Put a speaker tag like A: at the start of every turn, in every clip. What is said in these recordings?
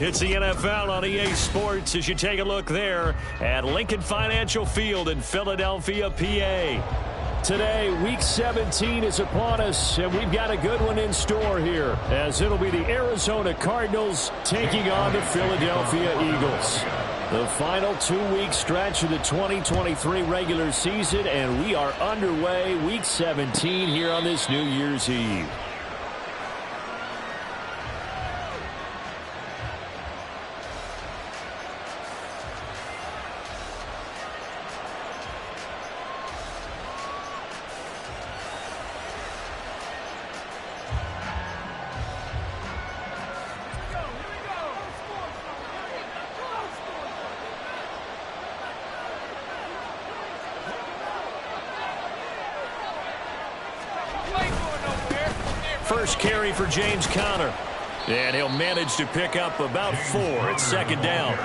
A: It's the NFL on EA Sports as you take a look there at Lincoln Financial Field in Philadelphia, PA. Today, Week 17 is upon us, and we've got a good one in store here, as it'll be the Arizona Cardinals taking on the Philadelphia Eagles. The final 2-week stretch of the 2023 regular season, and we are underway Week 17 here on this New Year's Eve. First carry for James Conner. And he'll manage to pick up about 4 at second down.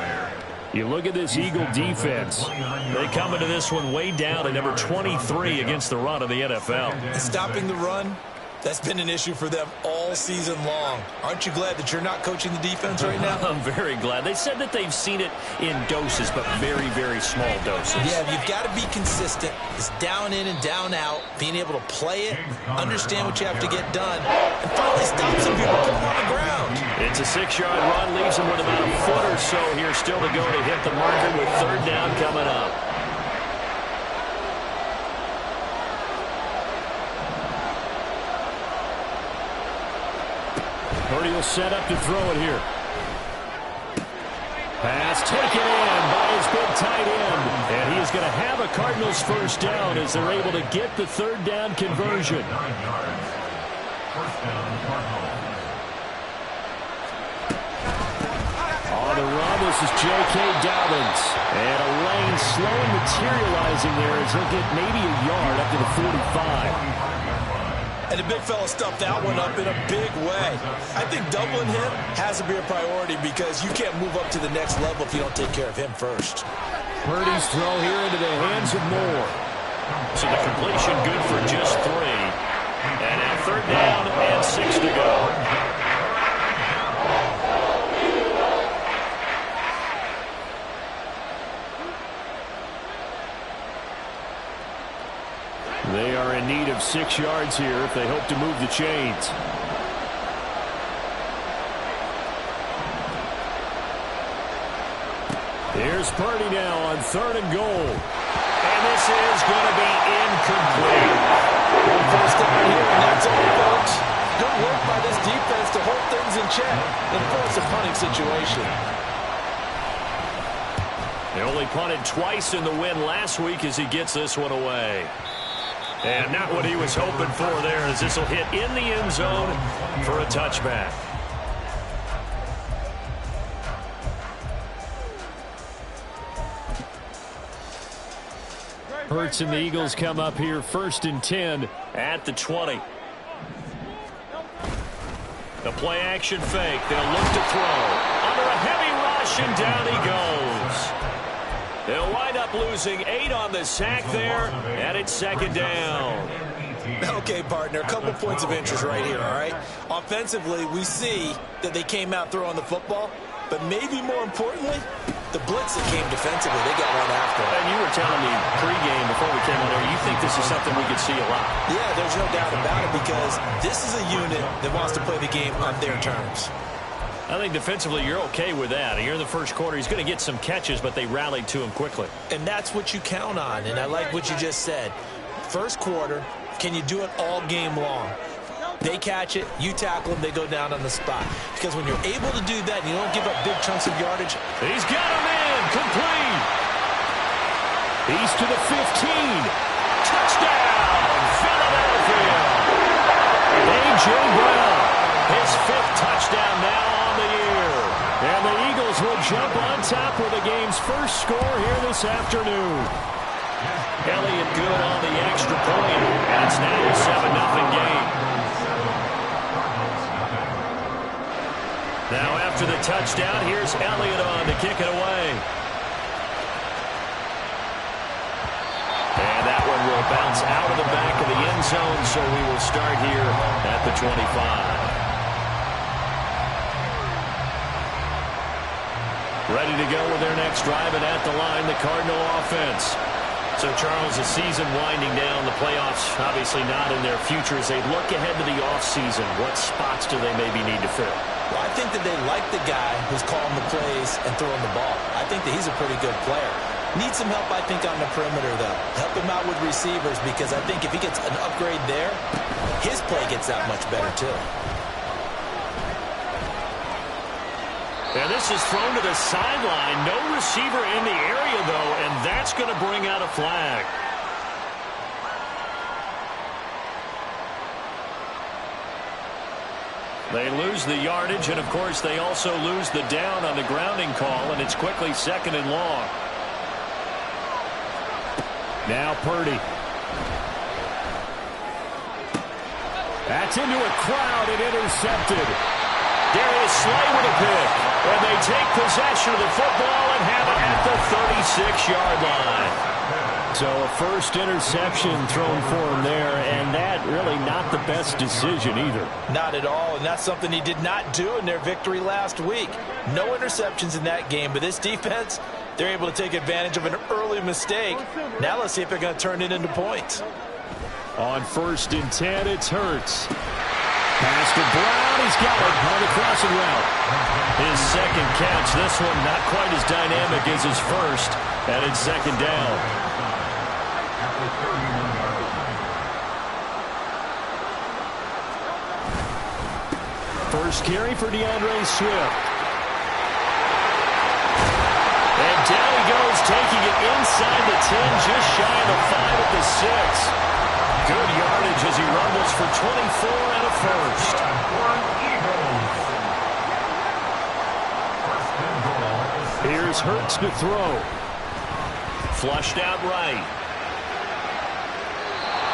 A: You look at this Eagle defense. They come into this one way down at number 23 against the run of the NFL.
B: Stopping the run, that's been an issue for them all season long. Aren't you glad that you're not coaching the defense right now?
A: I'm very glad. They said that they've seen it in doses, but very, very small doses.
B: Yeah, you've got to be consistent. It's down in and down out, being able to play it, understand what you have to get done, and finally stop some people putting on the ground.
A: It's a 6-yard run, leaves them with about a foot or so here still to go to hit the marker with third down coming up. Purdy will set up to throw it here. Pass taken in by his big tight end. And he is going to have a Cardinals first down as they're able to get the third down conversion. On the run, this is J.K. Dobbins. And a lane slowly materializing there as he'll get maybe a yard up to the 45.
B: And the big fella stuffed that one up in a big way. I think doubling him has to be a priority because you can't move up to the next level if you don't take care of him first.
A: Purdy's throw here into the hands of Moore. So the completion good for just 3. And now third down and 6 to go. They are in need of 6 yards here if they hope to move the chains. Here's Purdy now on 3rd and goal. And this is going to be incomplete.
B: One first down here, and that's all, folks. Good work by this defense to hold things in check and force a punting situation.
A: They only punted twice in the win last week as he gets this one away. And not what he was hoping for there, as this will hit in the end zone for a touchback. Hurts and the Eagles come up here 1st and 10 at the 20. The play action fake. They'll look to throw. Under a heavy rush, and down he goes. They'll wind up losing 8 on the sack there, and it's 2nd down.
B: Okay, partner, a couple points of interest right here, all right? Offensively, we see that they came out throwing the football, but maybe more importantly, the blitz that came defensively, they got right after it.
A: And you were telling me pregame before we came on there, you think this is something we could see a lot.
B: Yeah, there's no doubt about it because this is a unit that wants to play the game on their terms.
A: I think defensively you're okay with that. Here in the first quarter, he's going to get some catches, but they rallied to him quickly.
B: And that's what you count on, and I like what you just said. First quarter, can you do it all game long? They catch it, you tackle them, they go down on the spot. Because when you're able to do that and you don't give up big chunks of yardage.
A: He's got him in, complete. He's to the 15. Touchdown, Philadelphia. A.J. Brown, his 5th touchdown now on the year. And the Eagles will jump on top with the game's first score here this afternoon. Elliott good on the extra point, and it's now a 7-0 game. Now after the touchdown, here's Elliott on to kick it away. And that one will bounce out of the back of the end zone, so we will start here at the 25. Ready to go with their next drive, and at the line, the Cardinal offense. So, Charles, the season winding down, the playoffs obviously not in their future. As they look ahead to the offseason, what spots do they maybe need to fill?
B: Well, I think that they like the guy who's calling the plays and throwing the ball. I think that he's a pretty good player. Needs some help, I think, on the perimeter, though. Help him out with receivers, because I think if he gets an upgrade there, his play gets that much better, too.
A: And this is thrown to the sideline. No receiver in the area, though, and that's going to bring out a flag. They lose the yardage, and, of course, they also lose the down on the grounding call, and it's quickly 2nd and long. Now Purdy. That's into a crowd and intercepted. Darius Slay with a pick. And they take possession of the football and have it at the 36-yard line. So a first interception thrown for him there, and that really not the best decision either.
B: Not at all, and that's something he did not do in their victory last week. No interceptions in that game, but this defense, they're able to take advantage of an early mistake. Now let's see if they're going to turn it into points.
A: On 1st and 10, it's Hurts. Pass to Brown. He's got it on the crossing route. His second catch. This one not quite as dynamic as his first. And it's 2nd down. First carry for DeAndre Swift. And down he goes, taking it inside the 10, just shy of the 5 at the 6. Good yardage as he rumbles for 24 and a first. Here's Hurts to throw. Flushed out right.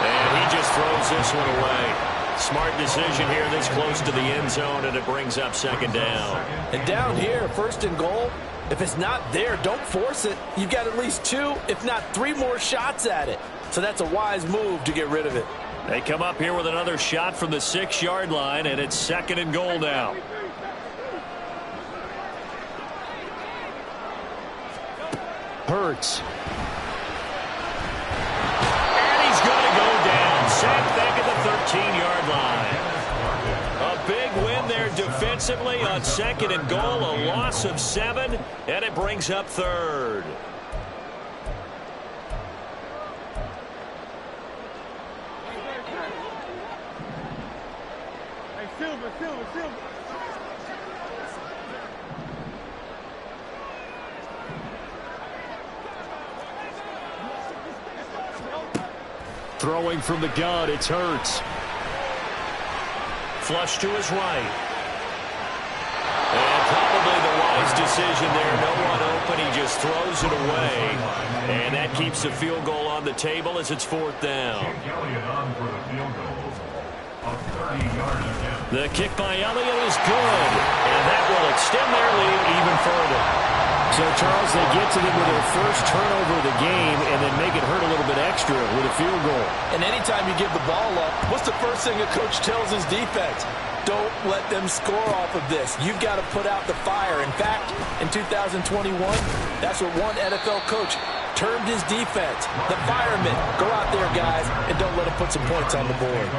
A: And he just throws this one away. Smart decision here this close to the end zone, and it brings up 2nd down.
B: And down here, 1st and goal, if it's not there, don't force it. You've got at least 2, if not 3 more shots at it. So that's a wise move to get rid of it.
A: They come up here with another shot from the 6-yard line, and it's 2nd and goal now. Hurts. And he's going to go down. Sacked back at the 13-yard line. A big win there defensively on 2nd and goal. A loss of 7, and it brings up 3rd.
C: Silver.
A: Throwing from the gun, it's Hurts. Flush to his right. And probably the wise decision there. No one open. He just throws it away. And that keeps the field goal on the table as it's 4th down. The kick by Elliott is good. And that will extend their lead even further. So, Charles, they get to them with their first turnover of the game and then make it hurt a little bit extra with a field goal.
B: And anytime you give the ball up, what's the first thing a coach tells his defense? Don't let them score off of this. You've got to put out the fire. In fact, in 2021, that's what one NFL coach termed his defense. The firemen. Go out there, guys, and don't let them put some points on the board.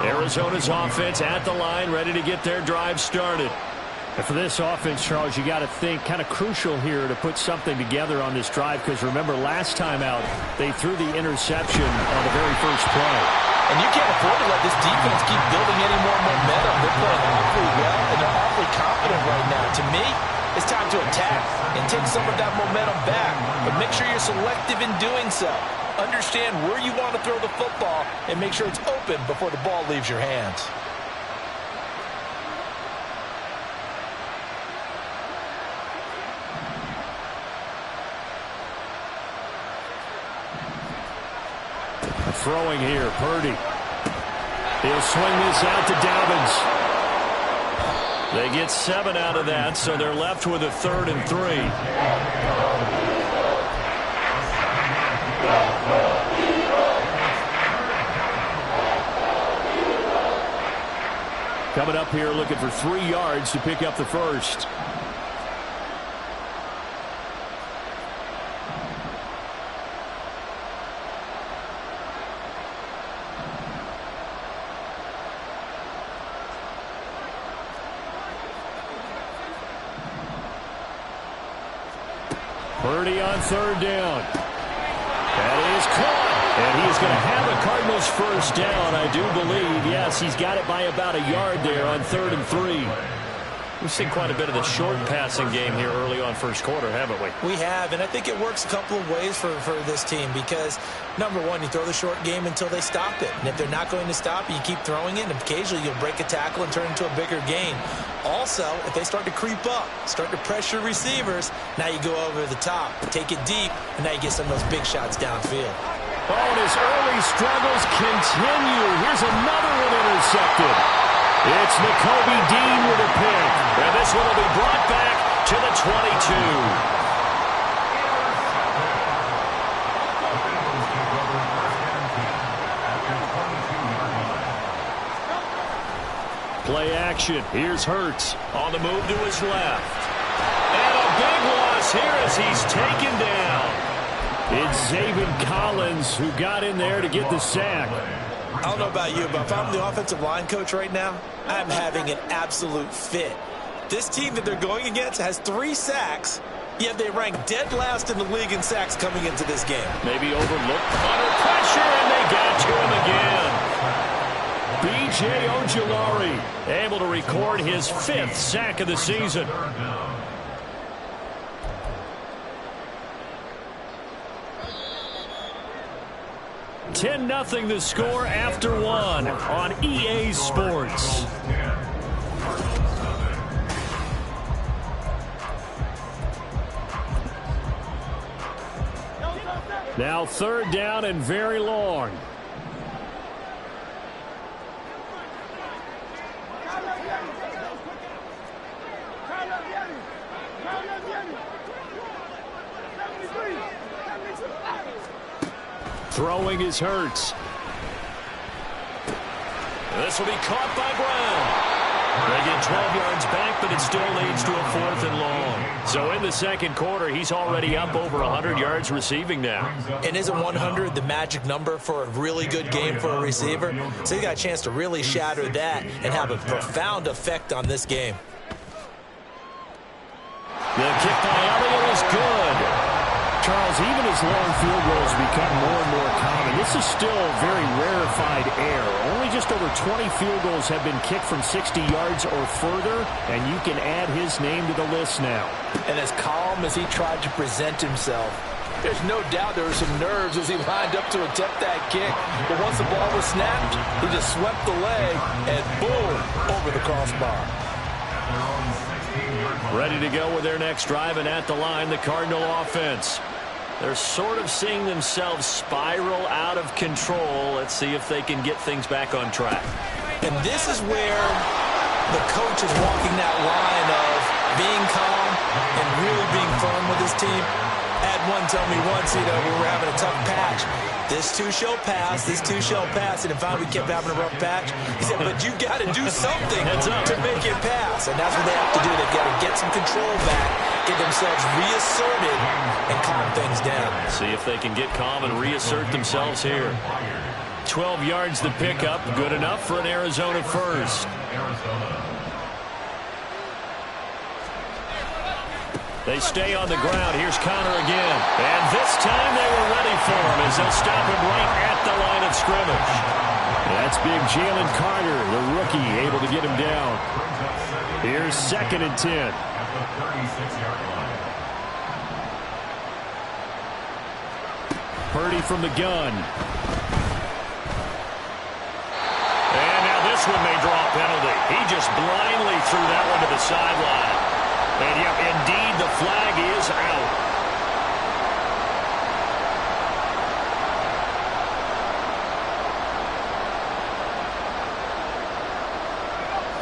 A: Arizona's offense at the line, ready to get their drive started.
D: And for this offense, Charles, you got to think kind of crucial here to put something together on this drive, because remember last time out they threw the interception on the very first play.
B: And you can't afford to let this defense keep building any more momentum. They're playing awfully well, and they're awfully confident right now. To me, it's time to attack and take some of that momentum back. But make sure you're selective in doing so. Understand where you want to throw the football and make sure it's open before the ball leaves your hands.
A: Throwing here, Purdy. He'll swing this out to Dobbins. They get 7 out of that, so they're left with a 3rd and 3. Coming up here looking for 3 yards to pick up the first.
D: Purdy on third down. That is caught. And he's going to have the Cardinals first down, I do believe. Yes, he's got it by about a yard there on 3rd and 3.
A: We've seen quite a bit of the short passing game here early on first quarter, haven't we?
B: We have, and I think it works a couple of ways for this team because, number one, you throw the short game until they stop it. And if they're not going to stop it, you keep throwing it, and occasionally you'll break a tackle and turn it into a bigger gain. Also, if they start to creep up, start to pressure receivers, now you go over the top, take it deep, and now you get some of those big shots downfield.
D: Oh, and his early struggles continue. Here's another one intercepted. It's Nakobe Dean with a pick.
A: And this one will be brought back to the 22. Play action. Here's Hurts. On the move to his left. And a big loss here as he's taken down.
D: It's Zaven Collins who got in there to get the sack.
B: I don't know about you, but if I'm the offensive line coach right now, I'm having an absolute fit. This team that they're going against has 3 sacks, yet they rank dead last in the league in sacks coming into this game.
A: Maybe overlooked under pressure, and they got to him again. B.J. Ojulari able to record his 5th sack of the season. 10-0 the score after 1 on EA Sports. Now 3rd down and very long. Throwing is Hurts. This will be caught by Brown. They get 12 yards back, but it still leads to a 4th and long. So in the second quarter, he's already up over 100 yards receiving now.
B: And isn't 100 the magic number for a really good game for a receiver? So he got a chance to really shatter that and have a profound effect on this game.
A: The kick by Elliott is good.
D: Charles, even as long field goals become more and more common, this is still very rarefied air. Only just over 20 field goals have been kicked from 60 yards or further, and you can add his name to the list now.
E: And as calm as he tried to present himself, there's no doubt there were some nerves as he lined up to attempt that kick. But once the ball was snapped, he just swept the leg and boom, over the crossbar.
A: Ready to go with their next drive, and at the line, the Cardinal offense. They're sort of seeing themselves spiral out of control. Let's see if they can get things back on track.
B: And this is where the coach is walking that line of being calm and really being firm with his team. I had one tell me once, we were having a tough patch. This too shall pass, this too shall pass. And if we kept having a rough patch, he said, but you got to do something to make it pass. And that's what they have to do. They've got to get some control back, get themselves reasserted, and calm things down.
A: See if they can get calm and reassert themselves here. 12 yards the pickup, good enough for an Arizona first. They stay on the ground. Here's Connor again. And this time they were ready for him as they'll stop him right at the line of scrimmage.
D: That's big Jalen Carter, the rookie, able to get him down. Here's 2nd and 10. Purdy from the gun.
A: And now this one may draw a penalty. He just blindly threw that one to the sideline. And yep, indeed, the flag is out.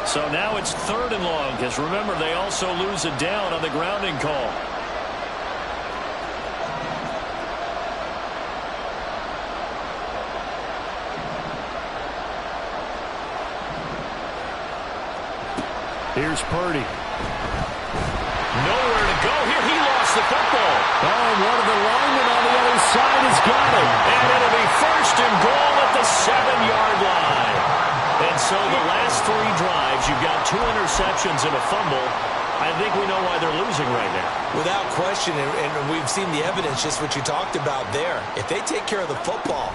A: So now it's 3rd and long, because remember, they also lose a down on the grounding call.
D: Here's Purdy.
A: Nowhere to go here. He lost the football.
D: Oh, and one of the linemen on the other side has got it.
A: And it'll be 1st and goal at the 7-yard line. And so the last 3 drives, you've got 2 interceptions and a fumble. I think we know why they're losing right now.
B: Without question, and we've seen the evidence, just what you talked about there. If they take care of the football,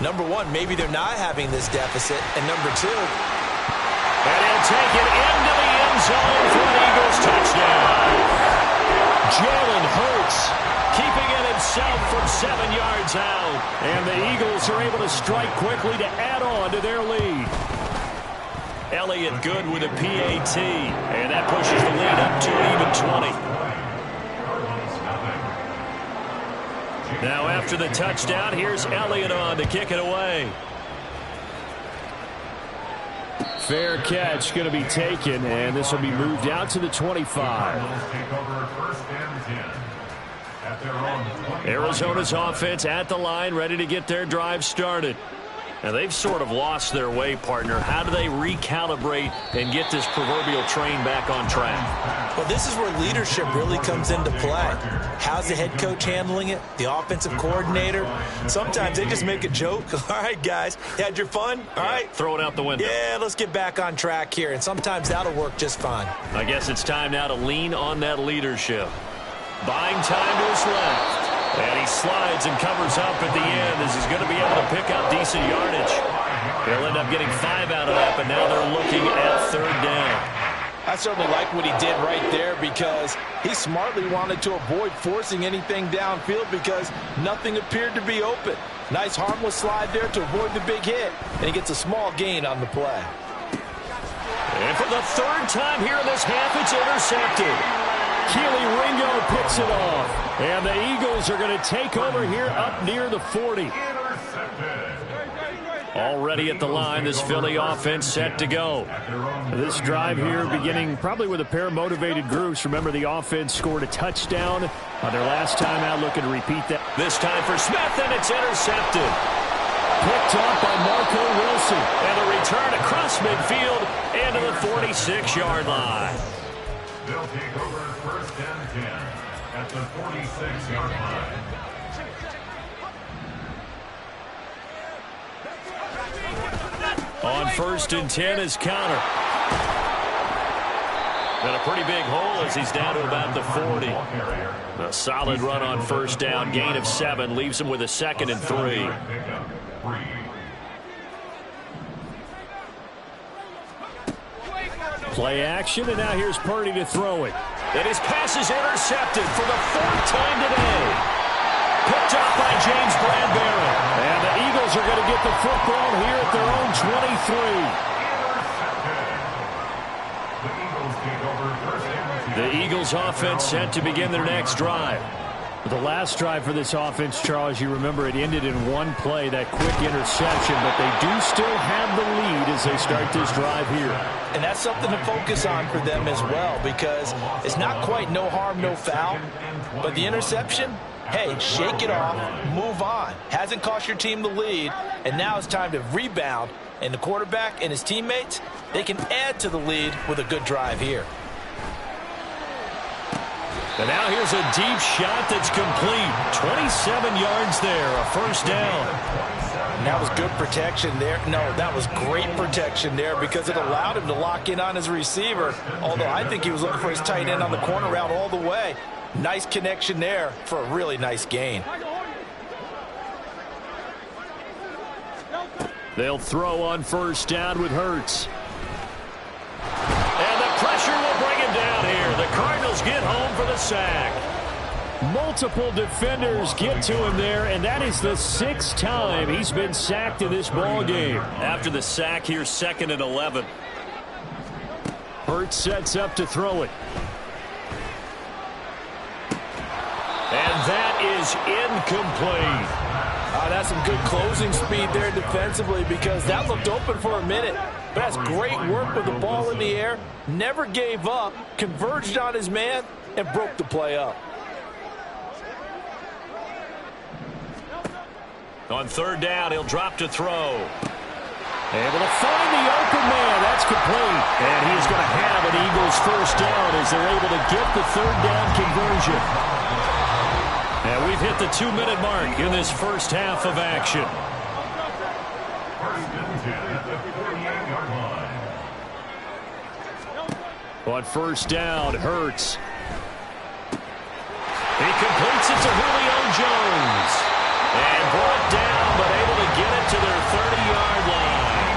B: number one, maybe they're not having this deficit, and number two,
A: and he'll take it into the end zone for an Eagles touchdown. Jalen Hurts keeping it himself from 7 yards out. And the Eagles are able to strike quickly to add on to their lead. Elliott good with a PAT. And that pushes the lead up to an even 20. Now after the touchdown, here's Elliott on to kick it away. Fair catch going to be taken, and this will be moved out to the 25. Arizona's offense at the line, ready to get their drive started. Now, they've sort of lost their way, partner. How do they recalibrate and get this proverbial train back on track?
B: Well, this is where leadership really comes into play. How's the head coach handling it? The offensive coordinator? Sometimes they just make a joke. All right, guys, you had your fun? All right.
A: Throw it out the window.
B: Yeah, let's get back on track here. And sometimes that'll work just fine.
A: I guess it's time now to lean on that leadership. Buying time to his left. And he slides and covers up at the end as he's going to be able to pick up decent yardage. He'll end up getting 5 out of that, but now they're looking at 3rd down.
E: I certainly like what he did right there because he smartly wanted to avoid forcing anything downfield because nothing appeared to be open. Nice harmless slide there to avoid the big hit, and he gets a small gain on the play.
A: And for the 3rd time here in this half, it's intercepted. Keely Ringo picks it off. And the Eagles are going to take over here up near the 40. Already at the line, this Philly offense set to go. This drive here beginning probably with a pair of motivated groups. Remember, the offense scored a touchdown on their last time out. Looking to repeat that. This time for Smith, and it's intercepted. Picked up by Marco Wilson. And a return across midfield into the 46-yard line.
F: They'll take over 1st and 10 at the 46-yard line.
A: On 1st and 10 is counter. And a pretty big hole as he's down to about the 40. A solid run on 1st down. Gain of 7 leaves him with a 2nd and 3. Play action, and now here's Purdy to throw it. And his pass is intercepted for the 4th time today. Picked up by James Bradbury. And the Eagles are going to get the football here at their own 23. The Eagles offense set to begin their next drive. The last drive for this offense, Charles, you remember it ended in one play, that quick interception, but they do still have the lead as they start this drive here.
E: And that's something to focus on for them as well because it's not quite no harm, no foul, but the interception, hey, shake it off, move on. Hasn't cost your team the lead, and now it's time to rebound, and the quarterback and his teammates, they can add to the lead with a good drive here.
A: And now here's a deep shot that's complete. 27 yards there, a 1st down.
E: And that was good protection there. No, that was great protection there because it allowed him to lock in on his receiver, although I think he was looking for his tight end on the corner route all the way. Nice connection there for a really nice gain.
A: They'll throw on 1st down with Hurts. And the pressure will bring him down here. The Cardinals get home for the sack. Multiple defenders get to him there, and that is the 6th time he's been sacked in this ball game. After the sack, here's 2nd and 11. Hurts sets up to throw it. And that is incomplete.
E: That's some good closing speed there defensively because that looked open for a minute. But that's great work with the ball in the air. Never gave up, converged on his man, and broke the play up.
A: On 3rd down, he'll drop to throw. Able to find the open man. That's complete. And he is going to have an Eagles 1st down as they're able to get the 3rd down conversion. And we've hit the 2-minute mark in this 1st half of action.
F: 1st and 10 at the 48-yard line.
A: On first down, Hurts. He completes it to Julio Jones. And brought down, but able to get it to their 30-yard line.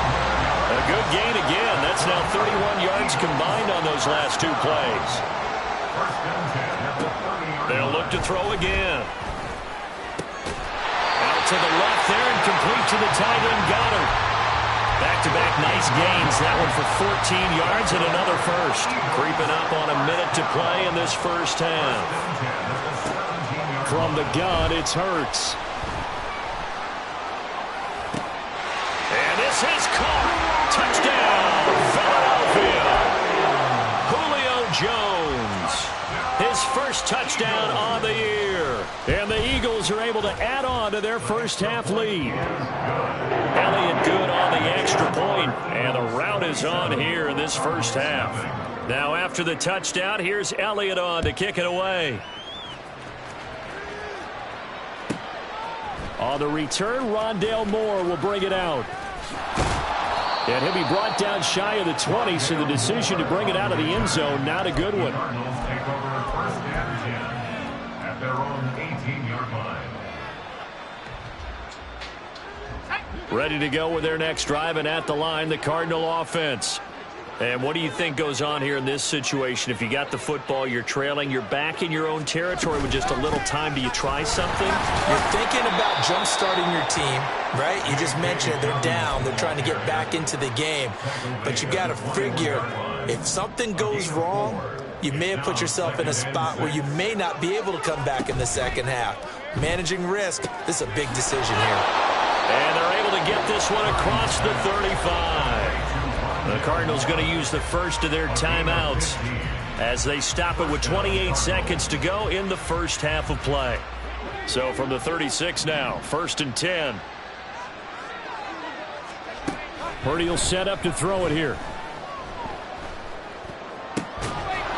A: A good gain again. That's now 31 yards combined on those last two plays. They'll look to throw again. Out to the left there and complete to the tight end, Goddard. Back-to-back nice gains. That one for 14 yards and another first. Creeping up on a minute to play in this first half. From the gun, it's Hurts. And this is caught. Touchdown, Philadelphia. Julio Jones. His first touchdown on the year. And the Eagles are able to add on to their first half lead. Elliott good on the extra point, and the route is on here in this first half. Now after the touchdown, here's Elliott on to kick it away. On the return, Rondale Moore will bring it out. And he'll be brought down shy of the 20, so the decision to bring it out of the end zone, not a good one.
F: Cardinals take over first and 10 at their own 18-yard line.
A: Ready to go with their next drive, and at the line, the Cardinal offense. And what do you think goes on here in this situation? If you got the football, you're trailing, you're back in your own territory with just a little time. Do you try something?
B: You're thinking about jump-starting your team, right? You just mentioned it. They're down. They're trying to get back into the game. But you got to figure, if something goes wrong, you may have put yourself in a spot where you may not be able to come back in the second half. Managing risk, this is a big decision here.
A: And they're able to get this one across the 35. The Cardinals going to use the first of their timeouts as they stop it with 28 seconds to go in the first half of play. So from the 36 now, first and 10.
D: Purdy will set up to throw it here.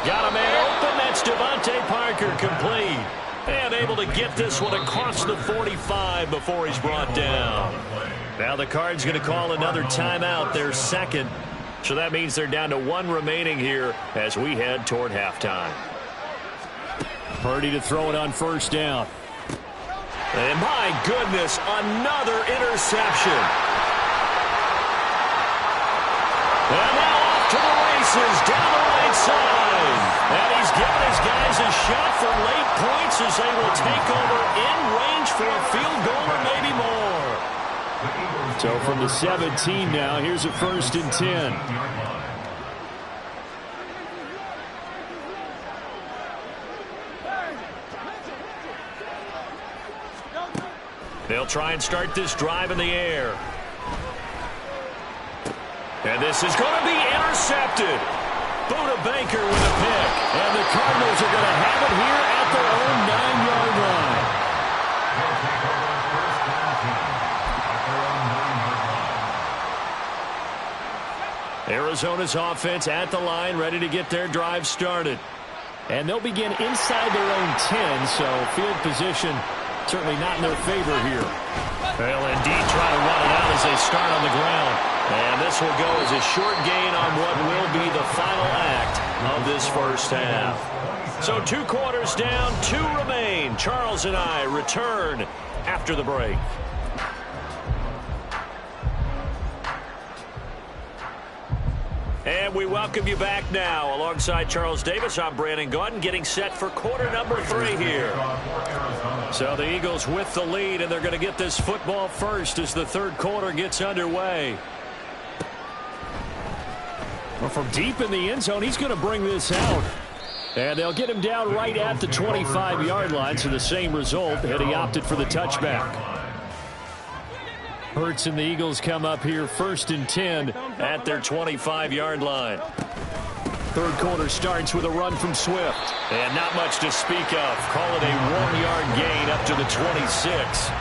A: Got a man open. That's Devontae Parker, complete. And able to get this one across the 45 before he's brought down. Now the Cards going to call another timeout, their second. So that means they're down to one remaining here as we head toward halftime.
D: Purdy to throw it on first down.
A: And my goodness, another interception. And now off to the races down the right side. And he's given his guys a shot for late points as they will take over in range for a field goal or maybe more.
D: So from the 17 now, here's a first and 10.
A: They'll try and start this drive in the air. And this is going to be intercepted. Buda Baker with a pick. And the Cardinals are going to have it here at their own 9-yard line. Arizona's offense at the line, ready to get their drive started.
D: And they'll begin inside their own 10, so field position certainly not in their favor here.
A: They'll indeed try to run it out as they start on the ground. And this will go as a short gain on what will be the final act of this first half. So 2 quarters down, 2 remain. Charles and I return after the break. And we welcome you back now. Alongside Charles Davis, I'm Brandon Gaudin, getting set for quarter number 3 here. So the Eagles with the lead, and they're going to get this football first as the third quarter gets underway.
D: Well, from deep in the end zone, he's going to bring this out. And they'll get him down right at the 25-yard line, so the same result, had he opted for the touchback. Hurts and the Eagles come up here first and 10
A: at their 25-yard line.
D: Third quarter starts with a run from Swift.
A: And not much to speak of. Call it a 1-yard gain up to the 26.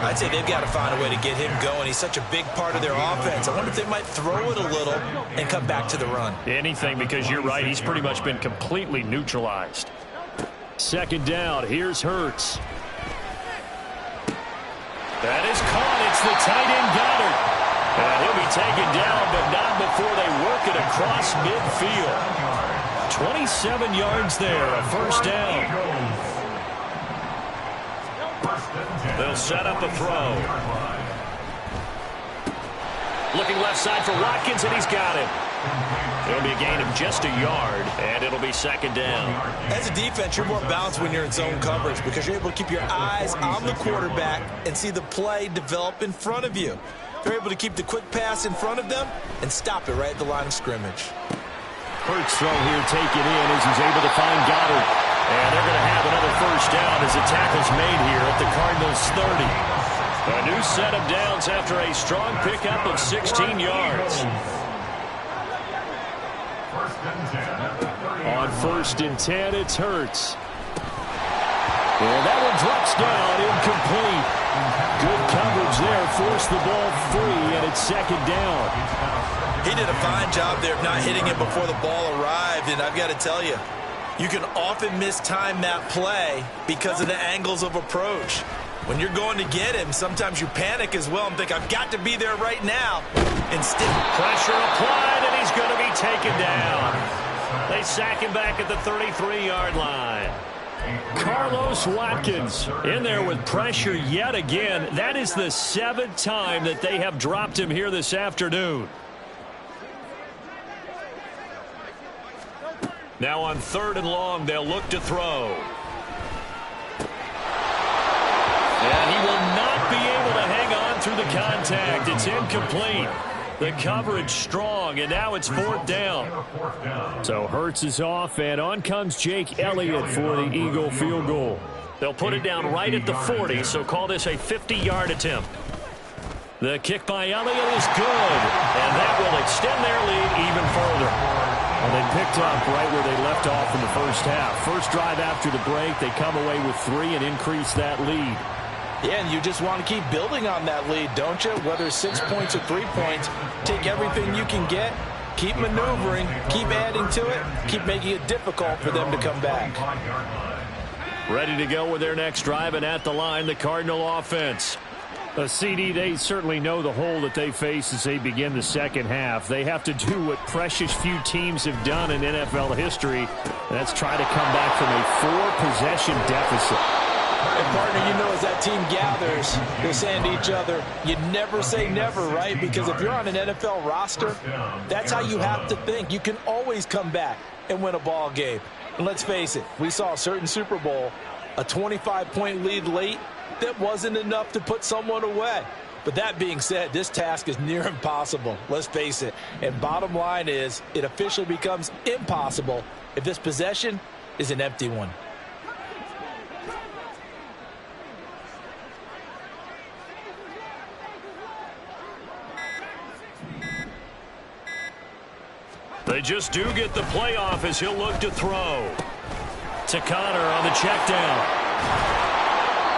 B: I'd say they've got to find a way to get him going. He's such a big part of their offense. I wonder if they might throw it a little and come back to the run.
A: Anything, because you're right. He's pretty much been completely neutralized.
D: Second down. Here's Hurts.
A: That is caught. It's the tight end Goddard. And he'll be taken down, but not before they work it across midfield. 27 yards there, a first down. They'll set up a throw. Looking left side for Watkins, and he's got it. It'll be a gain of just a yard, and it'll be second down.
B: As a defense, you're more balanced when you're in zone coverage because you're able to keep your eyes on the quarterback and see the play develop in front of you. They're able to keep the quick pass in front of them and stop it right at the line of scrimmage.
A: Hurts throw here taken in as he's able to find Goddard. And they're going to have another first down as the tackle's made here at the Cardinals' 30. A new set of downs after a strong pickup of 16 yards. On 1st and 10, it's Hurts. And that one drops down, incomplete. Good coverage there, forced the ball free, and it's second down.
B: He did a fine job there of not hitting it before the ball arrived, and I've got to tell you, you can often mistime that play because of the angles of approach. When you're going to get him, sometimes you panic as well and think, I've got to be there right now. Instead,
A: pressure applied, and he's going to be taken down. They sack him back at the 33-yard line. Carlos Watkins in there with pressure yet again. That is the 7th time that they have dropped him here this afternoon. Now on 3rd and long, they'll look to throw. And he will not be able to hang on through the contact. It's incomplete. The coverage strong, and now it's 4th down. So Hurts is off, and on comes Jake Elliott for the Eagle field goal. They'll put it down right at the 40, so call this a 50-yard attempt. The kick by Elliott is good, and that will extend their lead even further. Well, they picked up right where they left off in the first half. First drive after the break, they come away with 3 and increase that lead.
E: Yeah, and you just want to keep building on that lead, don't you? Whether it's 6 points or 3 points, take everything you can get, keep maneuvering, keep adding to it, keep making it difficult for them to come back.
A: Ready to go with their next drive, and at the line, the Cardinal offense. CD, they certainly know the hole that they face as they begin the second half. They have to do what precious few teams have done in NFL history, and that's try to come back from a 4-possession deficit.
E: And, partner, you know, as that team gathers, they're saying to each other, you never say never, right? Because if you're on an NFL roster, that's how you have to think. You can always come back and win a ball game. And let's face it, we saw a certain Super Bowl, a 25-point lead late, that wasn't enough to put someone away. But that being said, this task is near impossible. Let's face it. And bottom line is, it officially becomes impossible if this possession is an empty one.
A: They just do get the playoff as he'll look to throw. To Connor on the check down.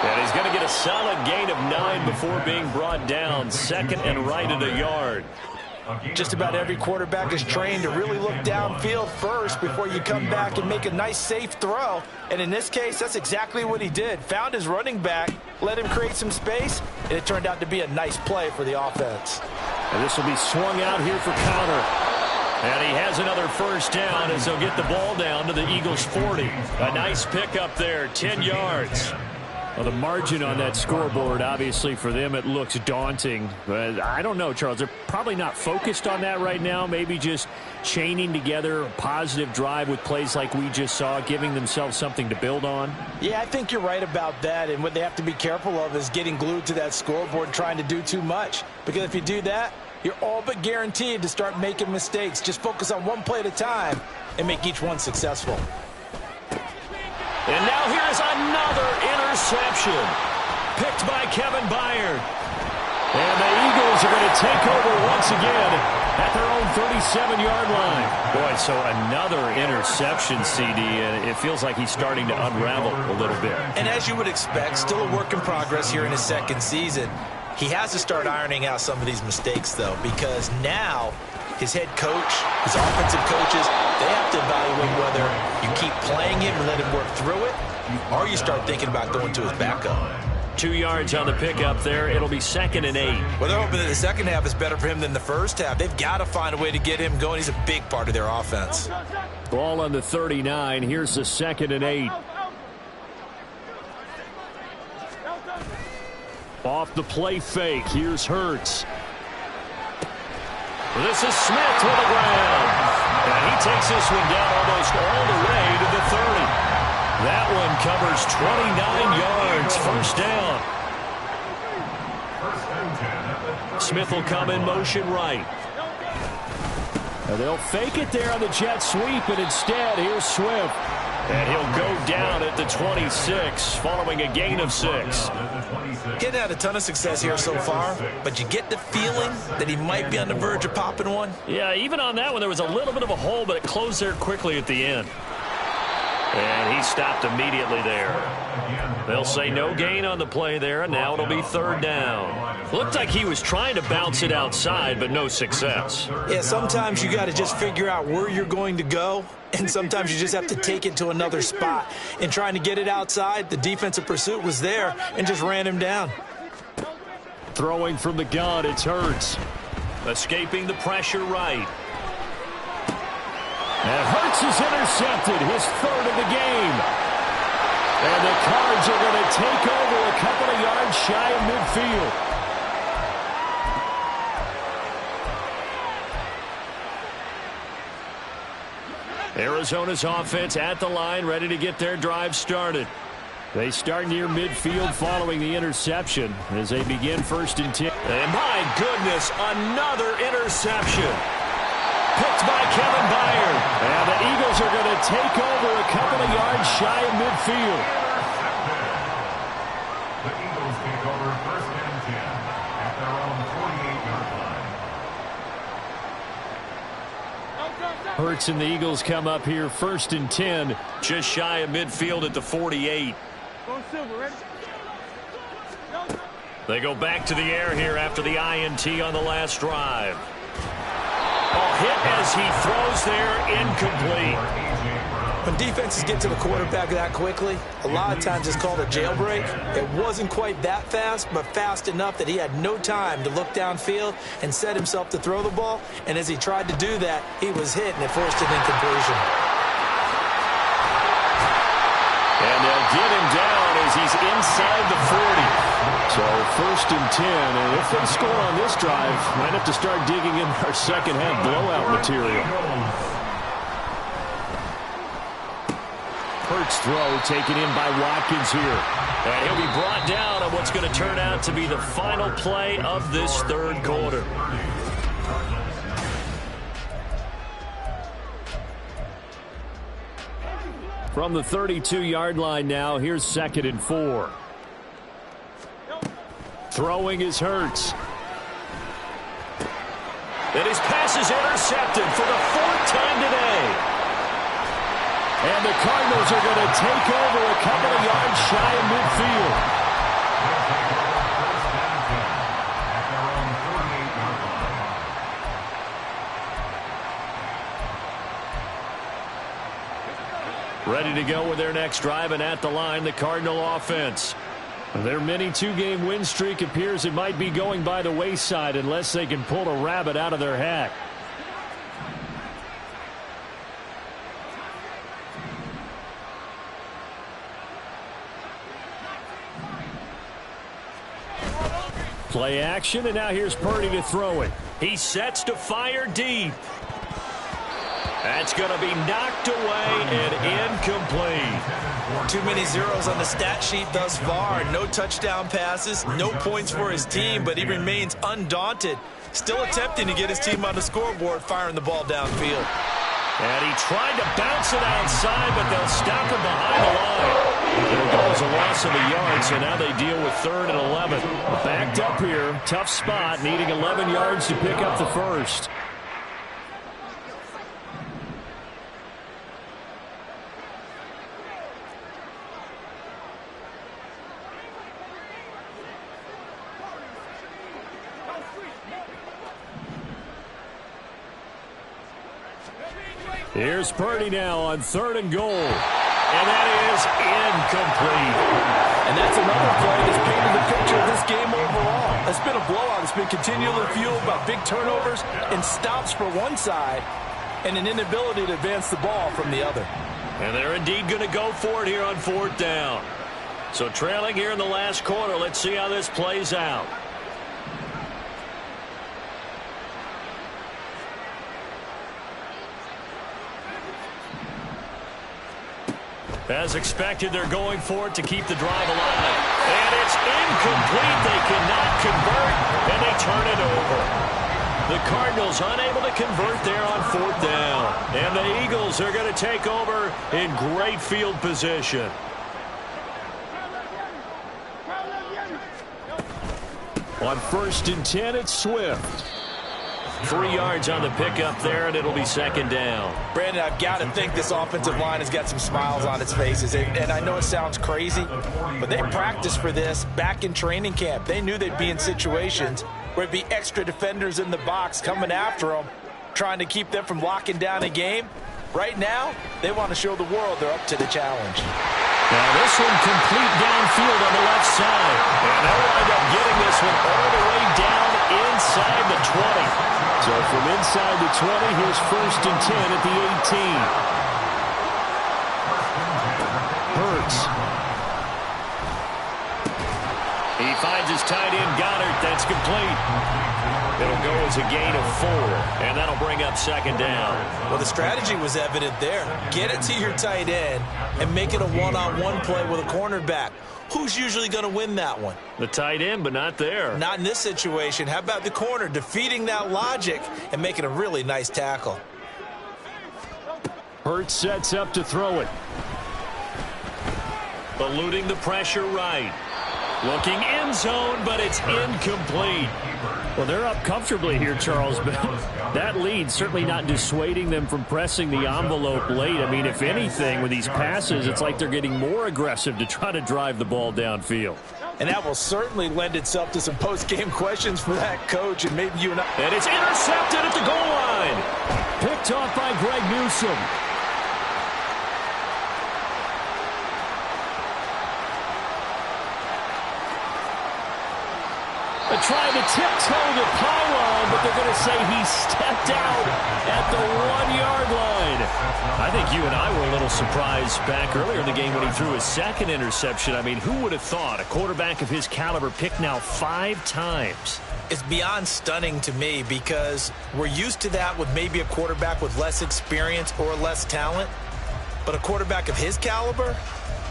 A: And he's going to get a solid gain of 9 before being brought down. 2nd and right at a yard.
E: Just about every quarterback is trained to really look downfield first before you come back and make a nice, safe throw. And in this case, that's exactly what he did. Found his running back, let him create some space, and it turned out to be a nice play for the offense.
A: And this will be swung out here for Connor. And he has another first down as they'll get the ball down to the Eagles' 40. A nice pickup there, 10 yards.
D: Well, the margin on that scoreboard, obviously, for them, it looks daunting. But I don't know, Charles. They're probably not focused on that right now. Maybe just chaining together a positive drive with plays like we just saw, giving themselves something to build on.
E: Yeah, I think you're right about that. And what they have to be careful of is getting glued to that scoreboard trying to do too much. Because if you do that, you're all but guaranteed to start making mistakes. Just focus on one play at a time and make each one successful.
A: And now here's another interception. Picked by Kevin Byard. And the Eagles are going to take over once again at their own 37-yard line. Boy, so another interception, CD, and it feels like he's starting to unravel a little bit.
B: And as you would expect, still a work in progress here in his second season. He has to start ironing out some of these mistakes, though, because now his head coach, his offensive coaches, they have to evaluate whether you keep playing him and let him work through it, or you start thinking about going to his backup.
A: 2 yards on the pickup there. It'll be 2nd and 8.
B: Well, they're hoping that the second half is better for him than the first half. They've got to find a way to get him going. He's a big part of their offense.
A: Ball on the 39. Here's the 2nd and 8. Off the play fake. Here's Hurts. This is Smith to the ground. And he takes this one down almost all the way to the 30. That one covers 29 yards. First down. Smith will come in motion right. And they'll fake it there on the jet sweep, and instead, here's Swift. And he'll go down at the 26, following a gain of 6.
B: Getting had a ton of success here so far, but you get the feeling that he might be on the verge of popping one.
A: Yeah, even on that one, there was a little bit of a hole, but it closed there quickly at the end. And he stopped immediately there. They'll say no gain on the play there, and now it'll be 3rd down. Looked like he was trying to bounce it outside, but no success.
B: Yeah, sometimes you got to just figure out where you're going to go, and sometimes you just have to take it to another spot. In trying to get it outside, the defensive pursuit was there and just ran him down.
A: Throwing from the gun, it's Hurts. Escaping the pressure right. And Hurts is intercepted, his 3rd of the game. And the Cards are going to take over a couple of yards shy of midfield. Arizona's offense at the line, ready to get their drive started. They start near midfield following the interception as they begin 1st and 10. And my goodness, another interception. Picked by Kevin Byard. And the Eagles are going to take over a couple of yards shy of midfield.
F: The Eagles take over 1st and 10 at their own 48-yard line.
A: Hurts and the Eagles come up here 1st and 10, just shy of midfield at the 48. They go back to the air here after the INT on the last drive. Hit as he throws there, incomplete.
B: When defenses get to the quarterback that quickly, a lot of times it's called a jailbreak. It wasn't quite that fast, but fast enough that he had no time to look downfield and set himself to throw the ball. And as he tried to do that, he was hit, and it forced an incompletion.
A: And they'll get him down as he's inside the 40. So 1st and 10, and if they score on this drive, might have to start digging in our second half blowout material. Hurts throw taken in by Watkins here. And he'll be brought down on what's going to turn out to be the final play of this 3rd quarter. From the 32-yard line now, here's 2nd and 4. Throwing is Hurts. And his pass is intercepted for the 4th time today. And the Cardinals are going to take over a couple of yards shy of midfield. Ready to go with their next drive, and at the line, the Cardinal offense. Their mini 2-game win streak appears it might be going by the wayside unless they can pull a rabbit out of their hat. Play action, and now here's Purdy to throw it. He sets to fire deep. That's going to be knocked away and incomplete.
B: Too many zeros on the stat sheet thus far. No touchdown passes, no points for his team, but he remains undaunted. Still attempting to get his team on the scoreboard, firing the ball downfield.
A: And he tried to bounce it outside, but they'll stop him behind the line. There goes a loss of a yard, so now they deal with 3rd and 11. Backed up here, tough spot, needing 11 yards to pick up the first. Here's Purdy now on 3rd and goal. And that is incomplete.
E: And that's another play that's painted the picture of this game overall. It's been a blowout. It's been continually fueled by big turnovers and stops for one side and an inability to advance the ball from the other.
A: And they're indeed going to go for it here on 4th down. So trailing here in the last quarter. Let's see how this plays out. As expected, they're going for it to keep the drive alive. And it's incomplete. They cannot convert, and they turn it over. The Cardinals unable to convert there on 4th down. And the Eagles are going to take over in great field position. On 1st and 10, it's Swift. 3 yards on the pickup there, and it'll be 2nd down.
E: Brandon, I've got to think this offensive line has got some smiles on its faces. And I know it sounds crazy, but they practiced for this back in training camp. They knew they'd be in situations where it'd be extra defenders in the box coming after them, trying to keep them from locking down a game. Right now, they want to show the world they're up to the challenge.
A: Now this one complete downfield on the left side. And they'll wind up getting this one all the way down inside the 20. So from inside the 20, here's 1st and 10 at the 18. Hurts. He finds his tight end, Goddard. That's complete. It'll go as a gain of 4, and that'll bring up 2nd down.
E: Well, the strategy was evident there. Get it to your tight end and make it a one-on-one play with a cornerback. Who's usually going to win that one?
A: The tight end, but not there.
E: Not in this situation. How about the corner defeating that logic and making a really nice tackle?
A: Hurts sets up to throw it. Eluding the pressure right. Looking end zone, but it's incomplete.
D: Well, they're up comfortably here, Charles, but that lead certainly not dissuading them from pressing the envelope late. I mean, if anything, with these passes, it's like they're getting more aggressive to try to drive the ball downfield.
E: And that will certainly lend itself to some post-game questions for that coach, and maybe you and I.
A: And it's intercepted at the goal line.
D: Picked off by Greg Newsome. They're trying to tiptoe the pylon, but they're going to say he stepped out at the 1-yard line.
A: I think you and I were a little surprised back earlier in the game when he threw his 2nd interception. I mean, who would have thought a quarterback of his caliber picked now 5 times?
E: It's beyond stunning to me because we're used to that with maybe a quarterback with less experience or less talent. But a quarterback of his caliber,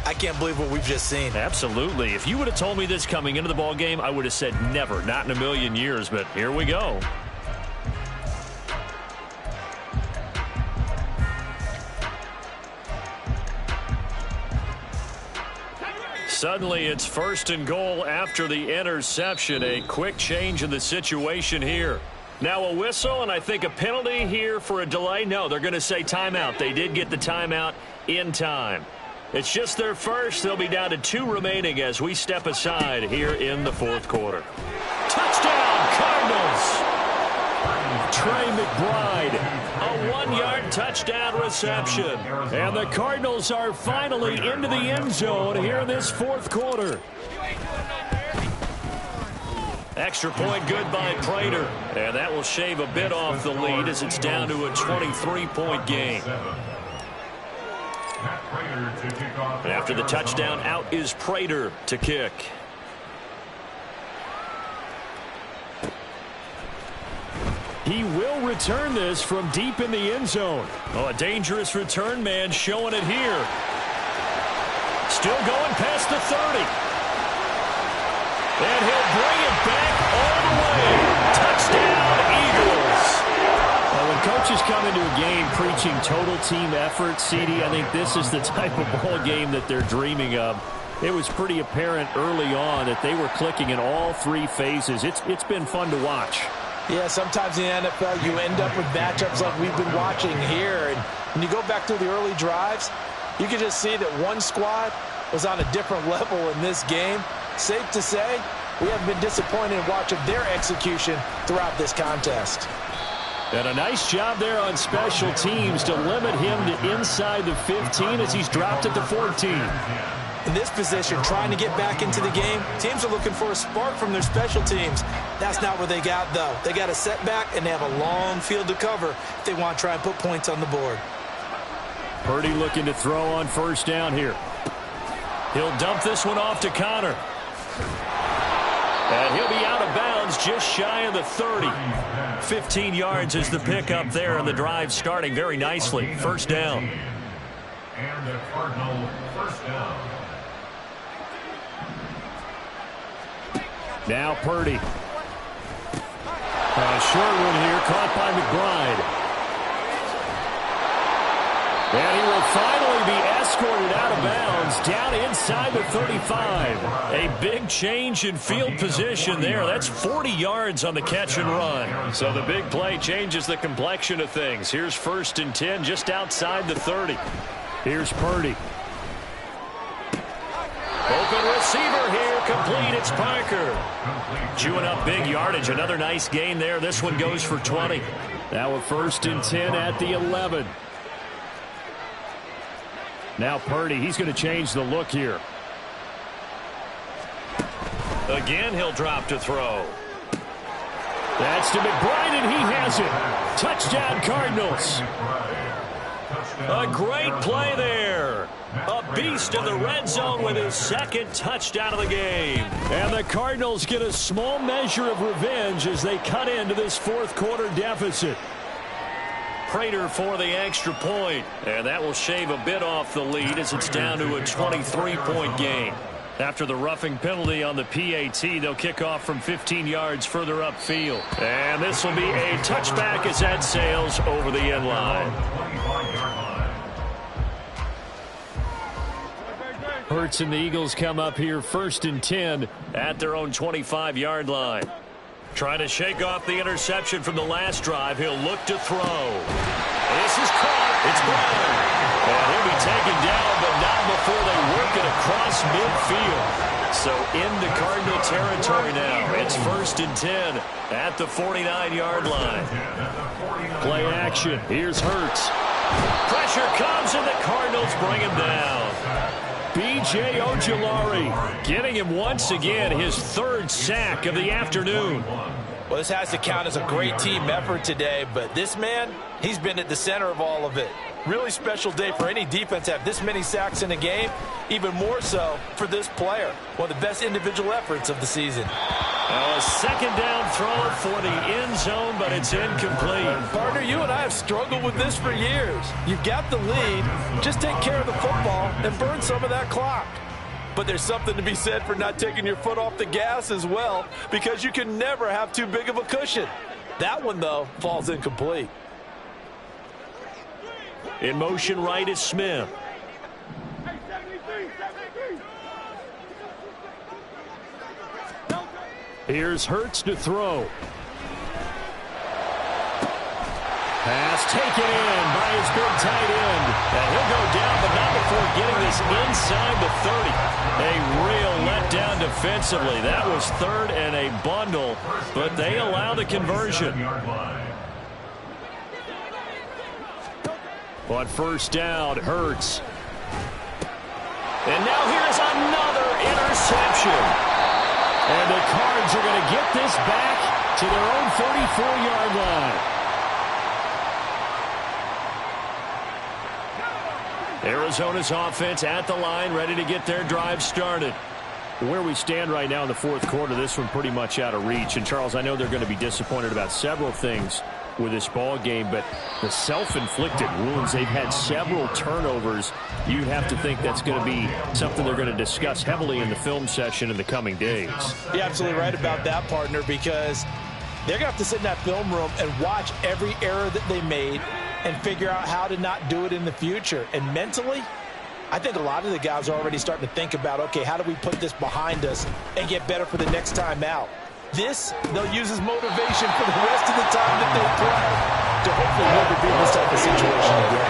E: I can't believe what we've just seen.
A: Absolutely. If you would have told me this coming into the ball game, I would have said never, not in a million years, but here we go. Suddenly it's 1st and goal after the interception. A quick change in the situation here. Now a whistle and I think a penalty here for a delay. No, they're going to say timeout. They did get the timeout in time. It's just their first. They'll be down to 2 remaining as we step aside here in the 4th quarter. Touchdown, Cardinals! Trey McBride, a 1-yard touchdown reception. And the Cardinals are finally into the end zone here in this 4th quarter. Extra point good by Prater. And that will shave a bit off the lead as it's down to a 23-point game. After the touchdown, out is Prater to kick. He will return this from deep in the end zone. Oh, a dangerous return man showing it here. Still going past the 30. And he'll bring it back all the way. Touchdown, Eagles.
D: Well, when coaches come into a game preaching total team effort, CD, I think this is the type of ball game that they're dreaming of. It was pretty apparent early on that they were clicking in all 3 phases. It's been fun to watch.
E: Yeah, sometimes in the NFL you end up with matchups like we've been watching here. And when you go back through the early drives, you can just see that one squad was on a different level in this game. Safe to say, we haven't been disappointed in watching their execution throughout this contest.
D: And a nice job there on special teams to limit him to inside the 15 as he's dropped at the 14.
B: In this position, trying to get back into the game, teams are looking for a spark from their special teams. That's not what they got, though. They got a setback, and they have a long field to cover if they want to try and put points on the board.
A: Purdy looking to throw on first down here. He'll dump this one off to Connor. And he'll be out of bounds just shy of the 30. 15 yards is the pickup there, and the drive starting very nicely. First down.
F: And the Cardinal first down.
A: Now Purdy. A short one here, caught by McBride. And he will finally be escorted out of bounds down inside the 35. A big change in field position there. That's 40 yards on the catch and run. So the big play changes the complexion of things. Here's 1st and 10 just outside the 30. Here's Purdy. Open receiver here, complete. It's Parker. Chewing up big yardage. Another nice gain there. This one goes for 20. Now a 1st and 10 at the 11. Now Purdy, he's going to change the look here. Again, he'll drop to throw. That's to McBride, and he has it. Touchdown, Cardinals. A great play there. A beast in the red zone with his 2nd touchdown of the game. And the Cardinals get a small measure of revenge as they cut into this 4th quarter deficit. Prater for the extra point, and that will shave a bit off the lead as it's down to a 23-point game. After the roughing penalty on the PAT, they'll kick off from 15 yards further upfield. And this will be a touchback as that sails over the end line. Hurts and the Eagles come up here 1st and 10 at their own 25-yard line. Trying to shake off the interception from the last drive. He'll look to throw. This is caught. It's Brown. And he'll be taken down, but not before they work it across midfield. So into Cardinal territory now. It's 1st and 10 at the 49-yard line. Play action. Here's Hurts. Pressure comes, and the Cardinals bring him down. B.J. Ojulari getting him once again his 3rd sack of the afternoon.
B: Well, this has to count as a great team effort today, but this man, he's been at the center of all of it. Really special day for any defense to have this many sacks in a game, even more so for this player. One of the best individual efforts of the season.
A: Now a 2nd down throw for the end zone, but it's incomplete.
B: Partner, you and I have struggled with this for years. You've got the lead. Just take care of the football and burn some of that clock. But there's something to be said for not taking your foot off the gas as well, because you can never have too big of a cushion. That one, though, falls incomplete.
A: In motion right is Smith. Here's Hurts to throw. Pass taken in by his big tight end. And he'll go down, but not before getting this inside the 30. A real letdown defensively. That was 3rd and a bundle, but they allow the conversion. On 1st down, Hurts. And now here's another interception. And the Cards are going to get this back to their own 34-yard line. Arizona's offense at the line, ready to get their drive started. Where we stand right now in the 4th quarter, this one pretty much out of reach. And, Charles, I know they're going to be disappointed about several things with this ball game, but the self-inflicted wounds, they've had several turnovers. You'd have to think that's going to be something they're going to discuss heavily in the film session in the coming days.
B: You're absolutely right about that, partner, because they're going to have to sit in that film room and watch every error that they made and figure out how to not do it in the future. And mentally, I think a lot of the guys are already starting to think about, okay, how do we put this behind us and get better for the next time out? This, they'll use as motivation for the rest of the time that they play to hopefully never be in this type of situation again.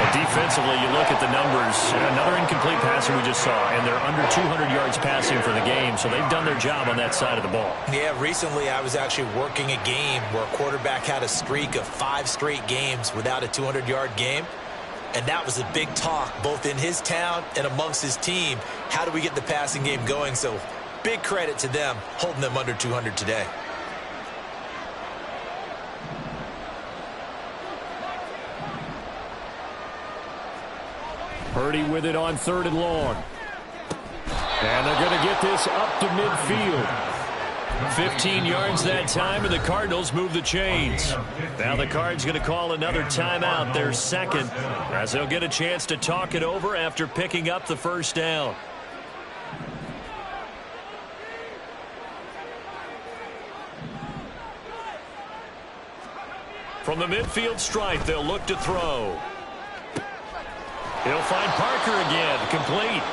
A: And defensively, you look at the numbers. Another incomplete passer we just saw, and they're under 200 yards passing for the game, so they've done their job on that side of the ball.
B: Yeah, recently I was actually working a game where a quarterback had a streak of 5 straight games without a 200-yard game. And that was a big talk, both in his town and amongst his team. How do we get the passing game going? So big credit to them, holding them under 200 today.
D: Purdy with it on 3rd and long. And they're going to get this up to midfield.
A: 15 yards that time, and the Cardinals move the chains. Now the Cards going to call another timeout, their second, as they'll get a chance to talk it over after picking up the first down. From the midfield stripe, they'll look to throw. He'll find Parker again, complete.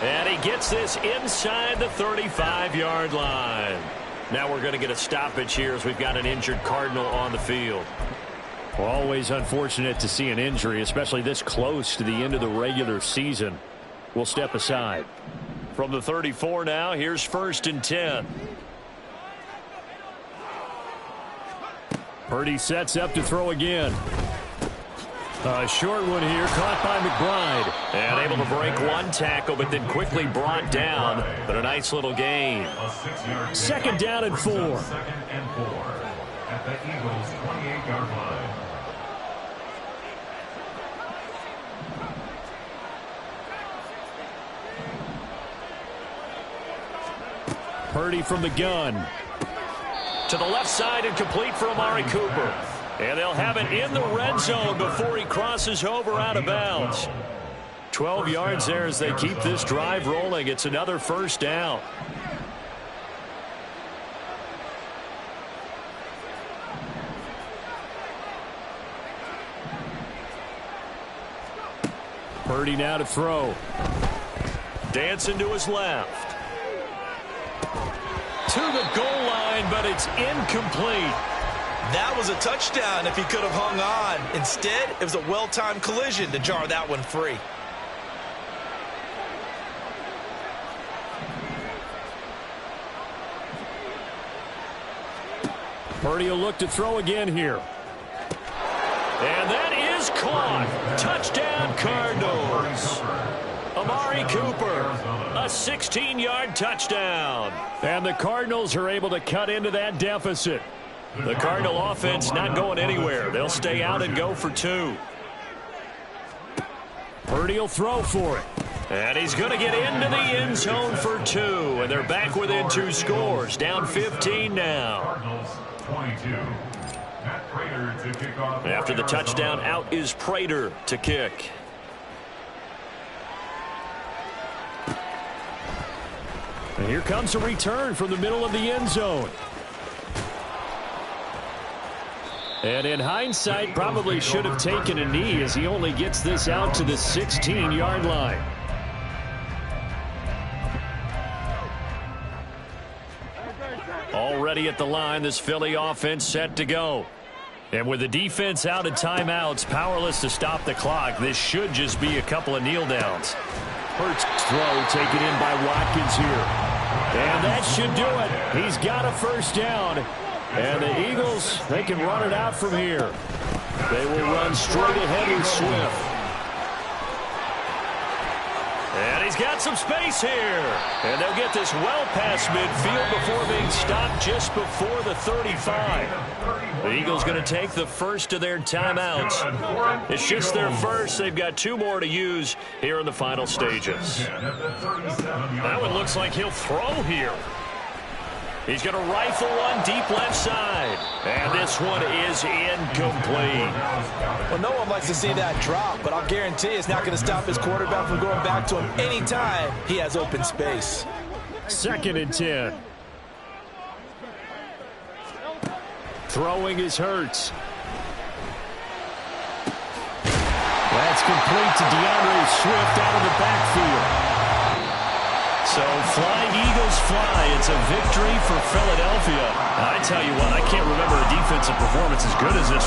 A: And he gets this inside the 35-yard line. Now we're going to get a stoppage here as we've got an injured Cardinal on the field.
D: Always unfortunate to see an injury, especially this close to the end of the regular season. We'll step aside.
A: From the 34 now, here's 1st and 10.
D: Purdy sets up to throw again. A short one here, caught by McBride.
A: And able to break one tackle, but then quickly brought down. But a nice little gain.
D: 2nd down and 4.
F: 2nd and 4 at the Eagles' 28-yard line.
D: Purdy from the gun.
A: To the left side and complete for Amari Cooper. And they'll have it in the red zone before he crosses over out of bounds. 12 yards there as they keep this drive rolling. It's another 1st down.
D: Purdy now to throw.
A: Dancing to his left. To the goal line, but it's incomplete.
B: That was a touchdown if he could have hung on. Instead, it was a well-timed collision to jar that one free.
D: Purdy will look to throw again here.
A: And that is caught. Touchdown, Cardinals. Amari Cooper, a 16-yard touchdown.
D: And the Cardinals are able to cut into that deficit.
A: The Cardinal offense not going anywhere. They'll stay out and go for 2.
D: Purdy will throw for it.
A: And he's going to get into the end zone for 2. And they're back within 2 scores. Down 15 now.
F: Cardinals 22. Matt Prater to kick off.
A: After the touchdown, out is Prater to kick.
D: And here comes a return from the middle of the end zone. And in hindsight, probably should have taken a knee as he only gets this out to the 16-yard line.
A: Already at the line, this Philly offense set to go. And with the defense out of timeouts, powerless to stop the clock, this should just be a couple of kneel downs.
D: Hurts throw taken in by Watkins here. And that should do it. He's got a 1st down. And the Eagles, they can run it out from here. They will run straight ahead with Swift.
A: And he's got some space here. And they'll get this well past midfield before being stopped just before the 35. The Eagles going to take the first of their timeouts. It's just their first. They've got 2 more to use here in the final stages. That one looks like he'll throw here. He's going to rifle one deep left side. And this one is incomplete.
E: Well, no one likes to see that drop, but I'll guarantee it's not going to stop his quarterback from going back to him anytime he has open space.
D: 2nd and 10. Throwing is Hurts. That's complete to DeAndre Swift out of the backfield.
A: So flying Eagles fly. It's a victory for Philadelphia. I tell you what, I can't remember a defensive performance as good as this